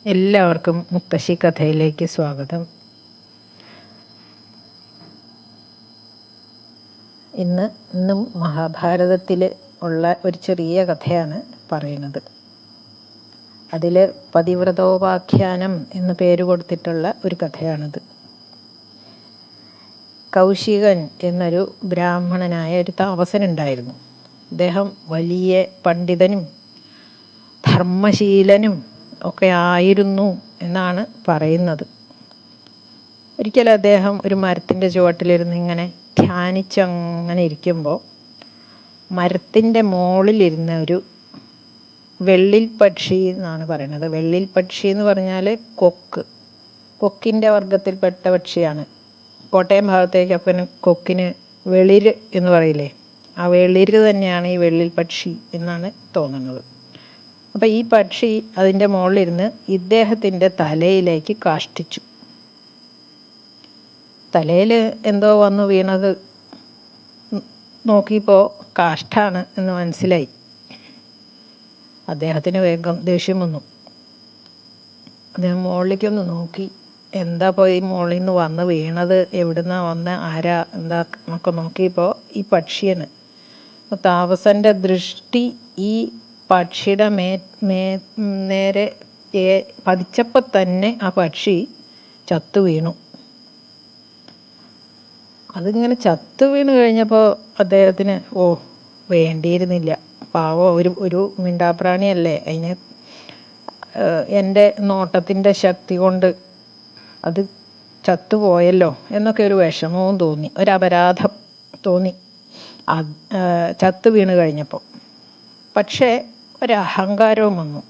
എല്ലാവർക്കും മുത്തശ്ശി കഥയിലേക്ക് സ്വാഗതം. ഇന്നും മഹാഭാരതത്തിൽ ഉള്ള ഒരു ചെറിയ കഥയാണ് പറയുന്നത്. അതിൽ പതിവ്രതോപാഖ്യാനം എന്ന് പേര് കൊടുത്തിട്ടുള്ള ഒരു കഥയാണിത്. കൗശികൻ എന്നൊരു ബ്രാഹ്മണനായ ഒരു താപസനുണ്ടായിരുന്നു. അദ്ദേഹം വലിയ പണ്ഡിതനും ധർമ്മശീലനും ഒക്കെ ആയിരുന്നു എന്നാണ് പറയുന്നത്. ഒരിക്കൽ അദ്ദേഹം ഒരു മരത്തിൻ്റെ ചുവട്ടിലിരുന്ന് ഇങ്ങനെ ധ്യാനിച്ചങ്ങനെ ഇരിക്കുമ്പോൾ മരത്തിൻ്റെ മുകളിലിരുന്ന ഒരു വെള്ളിൽ പക്ഷി എന്നാണ് പറയുന്നത്. വെള്ളിൽ പക്ഷി എന്ന് പറഞ്ഞാൽ കൊക്കിൻ്റെ വർഗത്തിൽപ്പെട്ട പക്ഷിയാണ്. കോട്ടയം ഭാഗത്തേക്ക് അപ്പം കൊക്കിന് വെളിര് എന്ന് പറയില്ലേ, ആ വെളിര് തന്നെയാണ് ഈ വെള്ളിൽ പക്ഷി എന്നാണ് തോന്നുന്നത്. അപ്പം ഈ പക്ഷി അതിൻ്റെ മുകളിലിരുന്ന് ഇദ്ദേഹത്തിൻ്റെ തലയിലേക്ക് കാഷ്ടിച്ചു. തലയിൽ എന്തോ വന്നു വീണത് നോക്കിയപ്പോൾ കാഷ്ടാണ് എന്ന് മനസ്സിലായി. അദ്ദേഹത്തിന് വേഗം ദേഷ്യം വന്നു. അദ്ദേഹം മുകളിലേക്കൊന്ന് നോക്കി, എന്താ പോയി മുകളിൽ നിന്ന് വന്ന് വീണത്, എവിടുന്നാ വന്ന്, ആരാ, എന്താ എന്നൊക്കെ നോക്കിയപ്പോൾ ഈ പക്ഷിയാണ്. താപസൻ്റെ ദൃഷ്ടി ഈ പക്ഷിയുടെ നേരെ പതിച്ചപ്പോൾ തന്നെ ആ പക്ഷി ചത്തു വീണു. അതിങ്ങനെ ചത്തു വീണ് കഴിഞ്ഞപ്പോൾ അദ്ദേഹത്തിന് വേണ്ടിയിരുന്നില്ല, പാവം ഒരു മിണ്ടാപ്രാണിയല്ലേ, അതിന് എൻ്റെ നോട്ടത്തിൻ്റെ ശക്തി കൊണ്ട് അത് ചത്തുപോയല്ലോ എന്നൊക്കെ ഒരു വിഷമവും തോന്നി, ഒരപരാധം തോന്നി ചത്തു വീണ് കഴിഞ്ഞപ്പോൾ. പക്ഷേ ഒരഹങ്കാരവും വന്നു.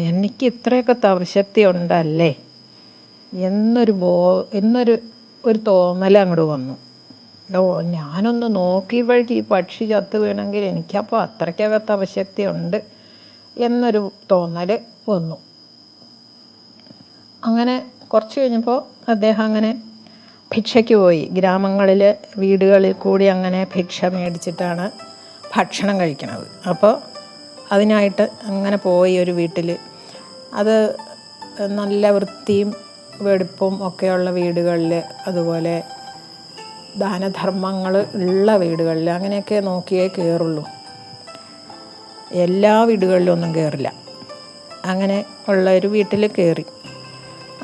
എനിക്ക് ഇത്രയൊക്കെ തപശക്തി ഉണ്ടല്ലേ എന്നൊരു തോന്നൽ അങ്ങോട്ട് വന്നു. ഞാനൊന്ന് നോക്കിയപ്പോഴേക്ക് ഈ പക്ഷി ചത്തു വീണെങ്കിൽ എനിക്കപ്പോൾ അത്രയ്ക്കൊക്കെ തപശക്തി ഉണ്ട് എന്നൊരു തോന്നൽ വന്നു. അങ്ങനെ കുറച്ച് കഴിഞ്ഞപ്പോൾ അദ്ദേഹം അങ്ങനെ ഭിക്ഷയ്ക്ക് പോയി. ഗ്രാമങ്ങളിൽ വീടുകളിൽ കൂടി അങ്ങനെ ഭിക്ഷ മേടിച്ചിട്ടാണ് ഭക്ഷണം കഴിക്കുന്നത്. അപ്പോൾ അതിനായിട്ട് അങ്ങനെ പോയി ഒരു വീട്ടിൽ. അത് നല്ല വൃത്തിയും വെടുപ്പും ഒക്കെയുള്ള വീടുകളിൽ, അതുപോലെ ദാനധർമ്മങ്ങൾ ഉള്ള വീടുകളിൽ അങ്ങനെയൊക്കെ നോക്കിയേ കയറുള്ളൂ. എല്ലാ വീടുകളിലും ഒന്നും കയറില്ല. അങ്ങനെ ഉള്ള ഒരു വീട്ടിൽ കയറി.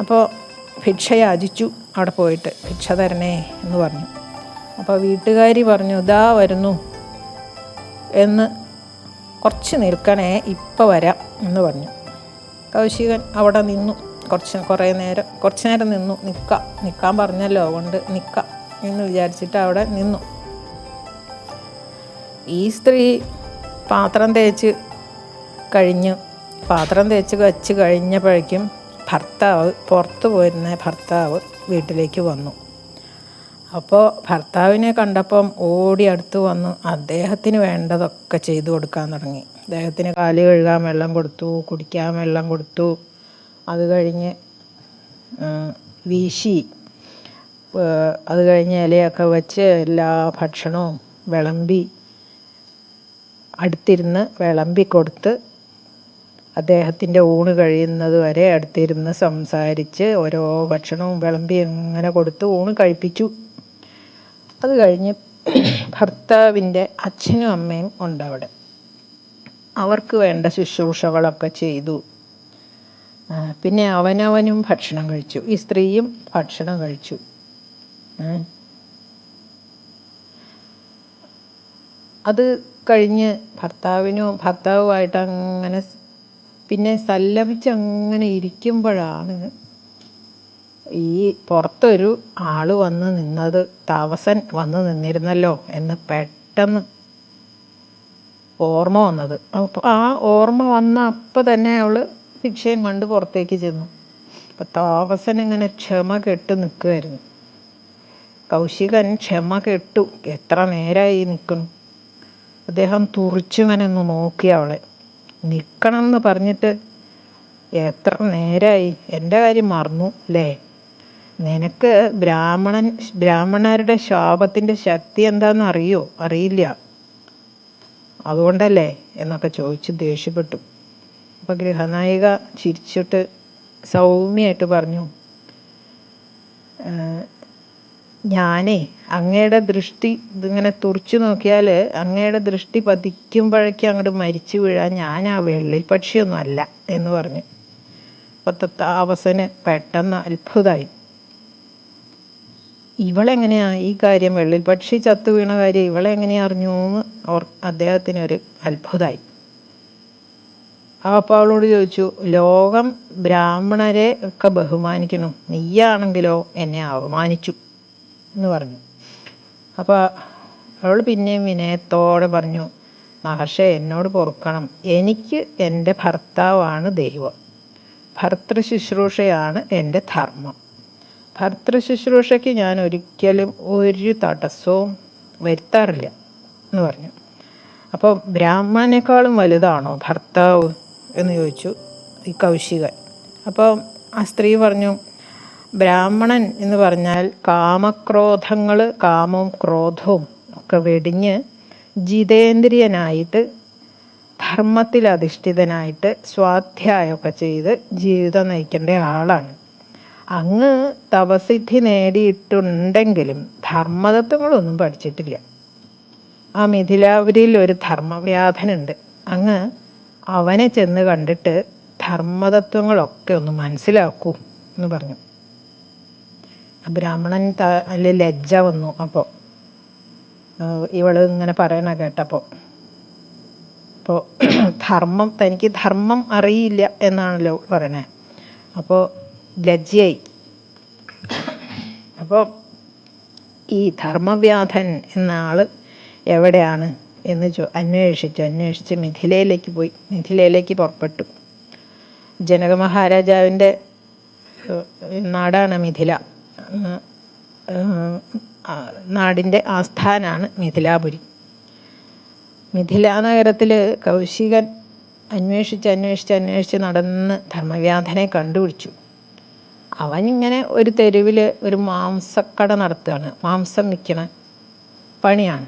അപ്പോൾ ഭിക്ഷ യാചിച്ചു. അവിടെ പോയിട്ട് ഭിക്ഷ തരണേ എന്ന് പറഞ്ഞു. അപ്പോൾ വീട്ടുകാരി പറഞ്ഞു, ഇതാ വരുന്നു എന്ന്, കുറച്ച് നിൽക്കണേ, ഇപ്പം വരാം എന്ന് പറഞ്ഞു. കൗശികൻ അവിടെ നിന്നു. കുറച്ച് നേരം നിന്നു. നിൽക്കാൻ പറഞ്ഞല്ലോ, അതുകൊണ്ട് നിൽക്കാം എന്ന് വിചാരിച്ചിട്ട് അവിടെ നിന്നു. ഈ സ്ത്രീ പാത്രം തേച്ച് വെച്ച് കഴിഞ്ഞപ്പോഴേക്കും പുറത്തു പോയിരുന്ന ഭർത്താവ് വീട്ടിലേക്ക് വന്നു. അപ്പോൾ ഭർത്താവിനെ കണ്ടപ്പം ഓടി അടുത്ത് വന്ന് അദ്ദേഹത്തിന് വേണ്ടതൊക്കെ ചെയ്തു കൊടുക്കാൻ തുടങ്ങി. അദ്ദേഹത്തിന് കാല് കഴുകാൻ വെള്ളം കൊടുത്തു, കുടിക്കാൻ വെള്ളം കൊടുത്തു. അത് കഴിഞ്ഞ് വീശി, അത് കഴിഞ്ഞ് ഇലയൊക്കെ വെച്ച് എല്ലാ ഭക്ഷണവും അടുത്തിരുന്ന് വിളമ്പി കൊടുത്ത്, അദ്ദേഹത്തിൻ്റെ ഊണ് കഴിയുന്നത് വരെ അടുത്തിരുന്ന് സംസാരിച്ച് ഓരോ ഭക്ഷണവും വിളമ്പി അങ്ങനെ കൊടുത്ത് ഊണ് കഴിപ്പിച്ചു. അത് കഴിഞ്ഞ് ഭർത്താവിൻ്റെ അച്ഛനും അമ്മയും ഉണ്ടവിടെ. അവർക്ക് വേണ്ട ശുശ്രൂഷകളൊക്കെ ചെയ്തു. പിന്നെ അവനവനും ഭക്ഷണം കഴിച്ചു. ഈ സ്ത്രീയും ഭക്ഷണം കഴിച്ചു. അത് കഴിഞ്ഞ് ഭർത്താവുമായിട്ട് അങ്ങനെ പിന്നെ സല്ലപിച്ച് അങ്ങനെ ഇരിക്കുമ്പോഴാണ് ഈ പുറത്തൊരു ആള് വന്ന് നിന്നത്. താപസൻ വന്ന് നിന്നിരുന്നല്ലോ എന്ന് പെട്ടെന്ന് ഓർമ്മ വന്നത്. അപ്പോൾ ആ ഓർമ്മ വന്ന അപ്പം തന്നെ അവൾ ഭിക്ഷയും കൊണ്ട് പുറത്തേക്ക് ചെന്നു. അപ്പം താപസൻ ഇങ്ങനെ ക്ഷമ കെട്ട് നിൽക്കുമായിരുന്നു. കൗശികൻ ക്ഷമ കെട്ടു. എത്ര നേരമായി നിൽക്കുന്നു. അദ്ദേഹം തുറിച്ചിങ്ങനെ ഒന്ന് നോക്കി അവളെ. നിൽക്കണം എന്ന് പറഞ്ഞിട്ട് എത്ര നേരമായി, എൻ്റെ കാര്യം മറന്നു അല്ലേ, നിനക്ക് ബ്രാഹ്മണരുടെ ശാപത്തിൻ്റെ ശക്തി എന്താണെന്ന് അറിയില്ല, അതുകൊണ്ടല്ലേ എന്നൊക്കെ ചോദിച്ച് ദേഷ്യപ്പെട്ടു. അപ്പോൾ ഗൃഹനായിക ചിരിച്ചിട്ട് സൗമ്യമായിട്ട് പറഞ്ഞു, ഞാനേ അങ്ങയുടെ ദൃഷ്ടി ഇതിങ്ങനെ തുറച്ചു നോക്കിയാൽ അങ്ങയുടെ ദൃഷ്ടി പതിക്കുമ്പോഴേക്കും അങ്ങോട്ട് മരിച്ചു വീഴാൻ ഞാൻ ആ വെള്ളിപ്പക്ഷിയൊന്നും അല്ല എന്ന് പറഞ്ഞു. അപ്പോൾ താപസന് പെട്ടെന്ന് അത്ഭുതമായി. ഇവളെങ്ങനെയാ ഈ കാര്യം, വെള്ളിപ്പക്ഷി ചത്തു വീണ കാര്യം ഇവളെങ്ങനെയാ അറിഞ്ഞു എന്ന് അദ്ദേഹത്തിനൊരു അത്ഭുതമായി. അപ്പോൾ അവളോട് ചോദിച്ചു, ലോകം ബ്രാഹ്മണരെ ഒക്കെ ബഹുമാനിക്കുന്നു, നീയാണെങ്കിലോ എന്നെ അവമാനിച്ചു എന്ന് പറഞ്ഞു. അപ്പോൾ അവൾ പിന്നെയും വിനയത്തോടെ പറഞ്ഞു, മഹർഷേ എന്നോട് പൊറുക്കണം, എനിക്ക് എൻ്റെ ഭർത്താവാണ് ദൈവം, ഭർത്തൃ ശുശ്രൂഷയാണ് എൻ്റെ ധർമ്മം, ഭർത്തൃ ശുശ്രൂഷയ്ക്ക് ഞാൻ ഒരിക്കലും ഒരു തടസ്സവും വരുത്താറില്ല എന്ന് പറഞ്ഞു. അപ്പോൾ ബ്രാഹ്മണനേക്കാളും വലുതാണോ ഭർത്താവ് എന്ന് ചോദിച്ചു ഈ കൗശികൻ. അപ്പോൾ ആ സ്ത്രീ പറഞ്ഞു, ബ്രാഹ്മണൻ എന്ന് പറഞ്ഞാൽ കാമക്രോധങ്ങൾ, കാമവും ക്രോധവും ഒക്കെ വെടിഞ്ഞ് ജിതേന്ദ്രിയനായിട്ട് ധർമ്മത്തിൽ അധിഷ്ഠിതനായിട്ട് സ്വാധ്യായമൊക്കെ ചെയ്ത് ജീവിതം നയിക്കേണ്ട ആളാണ്. അങ്ങ് തപസിദ്ധി നേടിയിട്ടുണ്ടെങ്കിലും ധർമ്മതത്വങ്ങളൊന്നും പഠിച്ചിട്ടില്ല. ആ മിഥിലാപുരിയിൽ ഒരു ധർമ്മവ്യാധനുണ്ട്, അങ്ങ് അവനെ ചെന്ന് കണ്ടിട്ട് ധർമ്മതത്വങ്ങളൊക്കെ ഒന്ന് മനസ്സിലാക്കൂ എന്ന് പറഞ്ഞു. ബ്രാഹ്മണൻ അതിൽ ലജ്ജ വന്നു. അപ്പോൾ ഇവൾ ഇങ്ങനെ പറയണ കേട്ടപ്പോൾ തനിക്ക് ധർമ്മം അറിയില്ല എന്നാണല്ലോ പറയണേ. അപ്പോൾ ലജ്ജയായി. അപ്പോൾ ഈ ധർമ്മവ്യാധൻ എന്ന ആൾ എവിടെയാണ് എന്ന് അന്വേഷിച്ച് മിഥിലയിലേക്ക് പുറപ്പെട്ടു. ജനക മഹാരാജാവിൻ്റെ നാടാണ് മിഥില. നാടിൻ്റെ ആസ്ഥാനാണ് മിഥിലാപുരി. മിഥില നഗരത്തിൽ കൗശികൻ അന്വേഷിച്ച് നടന്ന് ധർമ്മവ്യാധനെ കണ്ടുപിടിച്ചു. അവനിങ്ങനെ ഒരു തെരുവിൽ ഒരു മാംസക്കട നടത്തുകയാണ്. മാംസം വിൽക്കണ പണിയാണ്.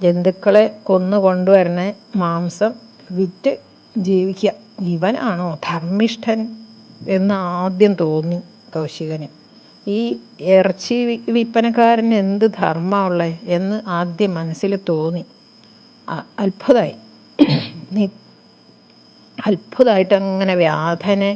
ജന്തുക്കളെ കൊണ്ടുവരണ മാംസം വിറ്റ് ജീവിക്കുക. ഇവനാണോ ധർമ്മിഷ്ഠൻ എന്ന് ആദ്യം തോന്നി കൗശികന്. ഈ ഇറച്ചി വിൽപ്പനക്കാരന് എന്ത് ധർമ്മമുള്ളത് എന്ന് ആദ്യം മനസ്സിൽ തോന്നി. അത്ഭുതമായിട്ട് അങ്ങനെ വ്യാധനെ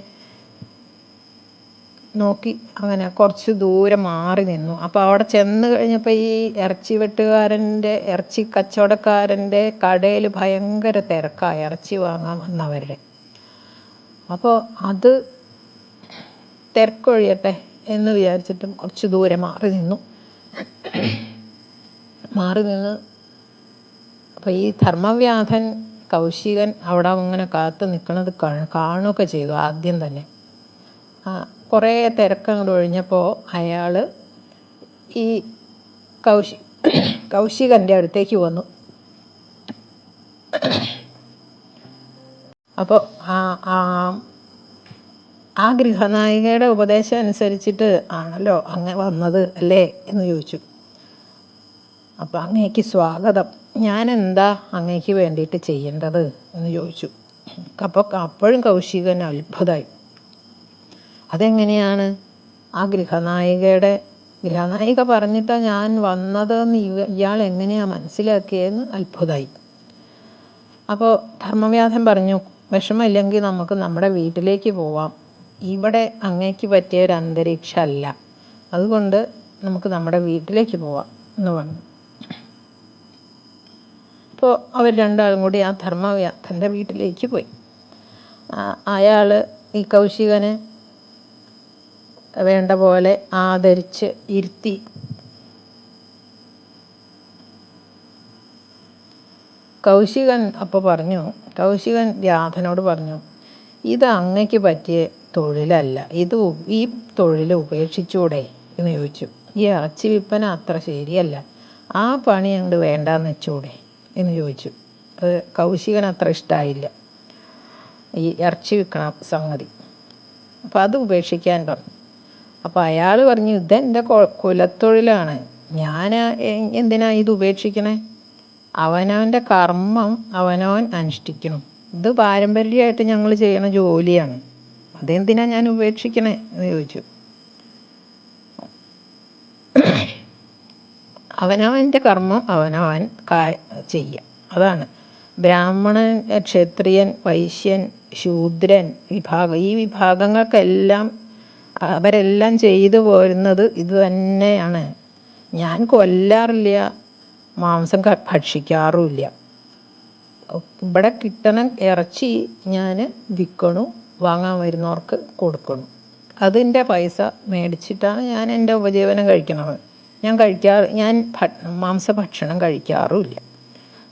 നോക്കി അങ്ങനെ കുറച്ച് ദൂരെ മാറി നിന്നു. അപ്പോൾ അവിടെ ചെന്ന് കഴിഞ്ഞപ്പോൾ ഈ ഇറച്ചി കച്ചവടക്കാരൻ്റെ കടയിൽ ഭയങ്കര തിരക്കാണ് ഇറച്ചി വാങ്ങാൻ വന്നവരുടെ. അപ്പോൾ അത് തിരക്കൊഴിയട്ടെ എന്ന് വിചാരിച്ചിട്ടും കുറച്ച് ദൂരെ മാറി നിന്ന് അപ്പോൾ ഈ ധർമ്മവ്യാധൻ കൗശികൻ അവിടെ അങ്ങനെ കാത്തു നിൽക്കുന്നത് കാണുകയൊക്കെ ചെയ്തു. ആദ്യം തന്നെ കുറേ തിരക്കങ്ങോട്ട് ഒഴിഞ്ഞപ്പോൾ അയാൾ ഈ കൗശികൻ്റെ അടുത്തേക്ക് വന്നു. അപ്പോൾ ആ ഗൃഹനായികയുടെ ഉപദേശം അനുസരിച്ചിട്ട് ആണല്ലോ അങ്ങ് വന്നത് അല്ലേ എന്ന് ചോദിച്ചു. അപ്പോൾ അങ്ങേക്ക് സ്വാഗതം, ഞാൻ എന്താ അങ്ങേക്ക് വേണ്ടിയിട്ട് ചെയ്യേണ്ടത് എന്ന് ചോദിച്ചു. അപ്പോൾ അപ്പോഴും കൗശികൻ അത്ഭുതമായി. അതെങ്ങനെയാണ് ആ ഗൃഹനായിക പറഞ്ഞിട്ടാണ് ഞാൻ വന്നതെന്ന് ഇയാൾ എങ്ങനെയാണ് മനസ്സിലാക്കിയതെന്ന് അത്ഭുതമായി. അപ്പോൾ ധർമ്മവ്യാധൻ പറഞ്ഞു, വിഷമമില്ലെങ്കിൽ നമുക്ക് നമ്മുടെ വീട്ടിലേക്ക് പോവാം, ഇവിടെ അങ്ങേക്ക് പറ്റിയ ഒരു അന്തരീക്ഷമല്ല, അതുകൊണ്ട് നമുക്ക് നമ്മുടെ വീട്ടിലേക്ക് പോവാം എന്ന് പറഞ്ഞു. അപ്പോൾ അവർ രണ്ടാളും കൂടി ആ ധർമ്മവ്യാധൻ്റെ വീട്ടിലേക്ക് പോയി. അയാൾ ഈ കൗശികനെ വേണ്ട പോലെ ആദരിച്ച് ഇരുത്തി. കൗശികൻ വ്യാധനോട് പറഞ്ഞു, ഇത് അങ്ങയ്ക്ക് പറ്റിയ തൊഴിലല്ല, ഈ തൊഴിൽ ഉപേക്ഷിച്ചൂടെ എന്ന് ചോദിച്ചു. ഈ ഇറച്ചി വിൽപ്പന അത്ര ശരിയല്ല, ആ പണി അങ്ങോട്ട് വേണ്ടാന്ന് വെച്ചൂടെ എന്ന് ചോദിച്ചു. അത് കൗശികൻ അത്ര ഇഷ്ടമായില്ല, ഈ ഇറച്ചി വിൽക്കണ സംഗതി. അപ്പം അത് ഉപേക്ഷിക്കാൻ പറഞ്ഞു. അപ്പോൾ അയാൾ പറഞ്ഞു, ഇതെൻ്റെ കുലത്തൊഴിലാണ്, ഞാൻ എന്തിനാ ഇത് ഉപേക്ഷിക്കണേ? അവനവൻ്റെ കർമ്മം അവനവൻ അനുഷ്ഠിക്കണം. ഇത് പാരമ്പര്യമായിട്ട് ഞങ്ങൾ ചെയ്യണ ജോലിയാണ്, അതെന്തിനാ ഞാൻ ഉപേക്ഷിക്കണേ എന്ന് ചോദിച്ചു. അവനവൻ്റെ കർമ്മം അവനവൻ ചെയ്യുക, അതാണ്. ബ്രാഹ്മണൻ, ക്ഷത്രിയൻ, വൈശ്യൻ, ശൂദ്രൻ ഈ വിഭാഗങ്ങൾക്കെല്ലാം അവരെല്ലാം ചെയ്തു പോരുന്നത് ഇത് തന്നെയാണ്. ഞാൻ കൊല്ലാറില്ല, മാംസം ഭക്ഷിക്കാറുമില്ല. ഇവിടെ കിട്ടണ ഇറച്ചി ഞാൻ വിൽക്കണു, വാങ്ങാൻ വരുന്നവർക്ക് കൊടുക്കണം. അതിൻ്റെ പൈസ മേടിച്ചിട്ടാണ് ഞാൻ എൻ്റെ ഉപജീവനം കഴിക്കണത്. ഞാൻ മാംസഭക്ഷണം കഴിക്കാറുമില്ല.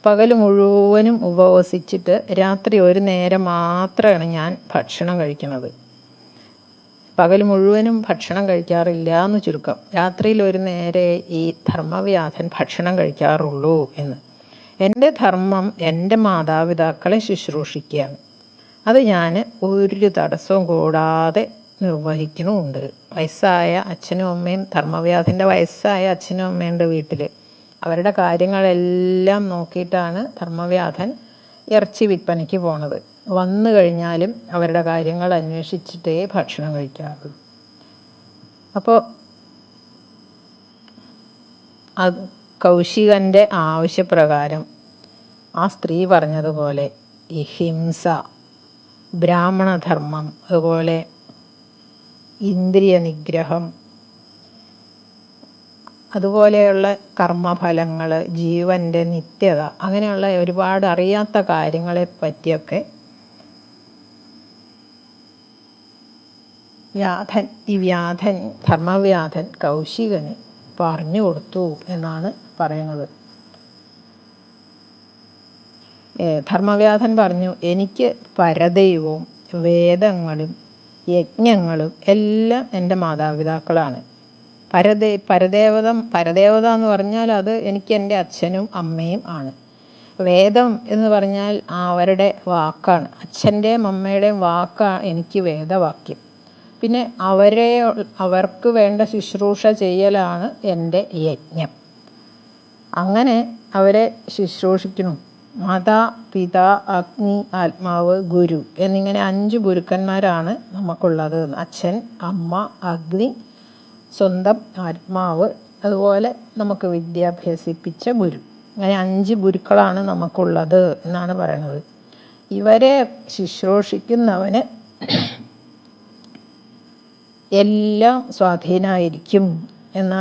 പകൽ മുഴുവനും ഉപവസിച്ചിട്ട് രാത്രി ഒരു നേരം മാത്രമാണ് ഞാൻ ഭക്ഷണം കഴിക്കുന്നത്. പകൽ മുഴുവനും ഭക്ഷണം കഴിക്കാറില്ല എന്ന് ചുരുക്കം. രാത്രിയിൽ ഒരു നേരെ ഈ ധർമ്മവ്യാധൻ ഭക്ഷണം കഴിക്കാറുള്ളൂ എന്ന്. എൻ്റെ ധർമ്മം എൻ്റെ മാതാപിതാക്കളെ ശുശ്രൂഷിക്കുകയാണ്. അത് ഞാൻ ഒരു തടസ്സവും കൂടാതെ നിർവഹിക്കുന്നുമുണ്ട്. വയസ്സായ അച്ഛനും അമ്മയും, ധർമ്മവ്യാധൻ്റെ വയസ്സായ അച്ഛനും അമ്മയുണ്ട് വീട്ടിൽ. അവരുടെ കാര്യങ്ങളെല്ലാം നോക്കിയിട്ടാണ് ധർമ്മവ്യാധൻ ഇറച്ചി വിൽപ്പനയ്ക്ക് പോണത്. വന്നു കഴിഞ്ഞാലും അവരുടെ കാര്യങ്ങൾ അന്വേഷിച്ചിട്ടേ ഭക്ഷണം കഴിക്കാറുള്ളൂ. അപ്പോൾ അത് കൗശികൻ്റെ ആവശ്യപ്രകാരം ആ സ്ത്രീ പറഞ്ഞതുപോലെ ഈ ഹിംസ, ബ്രാഹ്മണധർമ്മം, അതുപോലെ ഇന്ദ്രിയ നിഗ്രഹം, അതുപോലെയുള്ള കർമ്മഫലങ്ങൾ, ജീവൻ്റെ നിത്യത, അങ്ങനെയുള്ള ഒരുപാട് അറിയാത്ത കാര്യങ്ങളെ പറ്റിയൊക്കെ ധർമ്മവ്യാധൻ കൗശികന് പറഞ്ഞു കൊടുത്തു എന്നാണ് പറയുന്നത്. ധർമ്മവ്യാധൻ പറഞ്ഞു, എനിക്ക് പരദൈവവും വേദങ്ങളും യജ്ഞങ്ങളും എല്ലാം എൻ്റെ മാതാപിതാക്കളാണ്. പരദേവത എന്ന് പറഞ്ഞാൽ അത് എനിക്ക് എൻ്റെ അച്ഛനും അമ്മയും ആണ്. വേദം എന്ന് പറഞ്ഞാൽ അവരുടെ വാക്കാണ്, അച്ഛൻ്റെയും അമ്മയുടെയും വാക്കാണ് എനിക്ക് വേദവാക്യം. പിന്നെ അവർക്ക് വേണ്ട ശുശ്രൂഷ ചെയ്യലാണ് എൻ്റെ യജ്ഞം. അങ്ങനെ അവരെ ശുശ്രൂഷിക്കണം. മാതാ, പിതാ, അഗ്നി, ആത്മാവ്, ഗുരു എന്നിങ്ങനെ 5 ഗുരുക്കന്മാരാണ് നമുക്കുള്ളത്. അച്ഛൻ, അമ്മ, അഗ്നി, സ്വന്തം ആത്മാവ്, അതുപോലെ നമുക്ക് വിദ്യാഭ്യസിപ്പിച്ച ഗുരു. അങ്ങനെ 5 ഗുരുക്കളാണ് നമുക്കുള്ളത് എന്നാണ് പറയുന്നത്. ഇവരെ ശുശ്രൂഷിക്കുന്നവന് എല്ലാം സ്വാധീനമായിരിക്കും എന്ന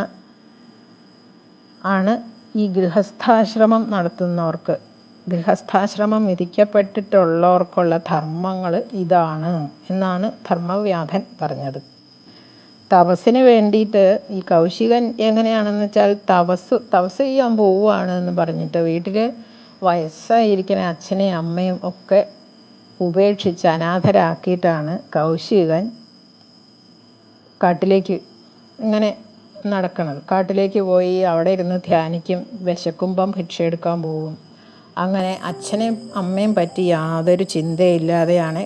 ആണ് ഈ ഗൃഹസ്ഥാശ്രമം നടത്തുന്നവർക്ക്, ഗൃഹസ്ഥാശ്രമം വിധിക്കപ്പെട്ടിട്ടുള്ളവർക്കുള്ള ധർമ്മങ്ങൾ ഇതാണ് എന്നാണ് ധർമ്മവ്യാധൻ പറഞ്ഞത്. തപസ്സിന് വേണ്ടിയിട്ട് ഈ കൗശികൻ എങ്ങനെയാണെന്ന് വെച്ചാൽ തപസ് ചെയ്യാൻ പോവുകയാണ് എന്ന് പറഞ്ഞിട്ട് വീട്ടിൽ വയസ്സായിരിക്കുന്ന അച്ഛനെയും അമ്മയും ഒക്കെ ഉപേക്ഷിച്ച് അനാഥരാക്കിയിട്ടാണ് കൗശികൻ കാട്ടിലേക്ക് ഇങ്ങനെ നടക്കണത്. കാട്ടിലേക്ക് പോയി അവിടെ ഇരുന്ന് ധ്യാനിക്കും, വിശക്കുമ്പം ഭിക്ഷ എടുക്കാൻ പോകും. അങ്ങനെ അച്ഛനെയും അമ്മയും പറ്റി യാതൊരു ചിന്തയില്ലാതെയാണ്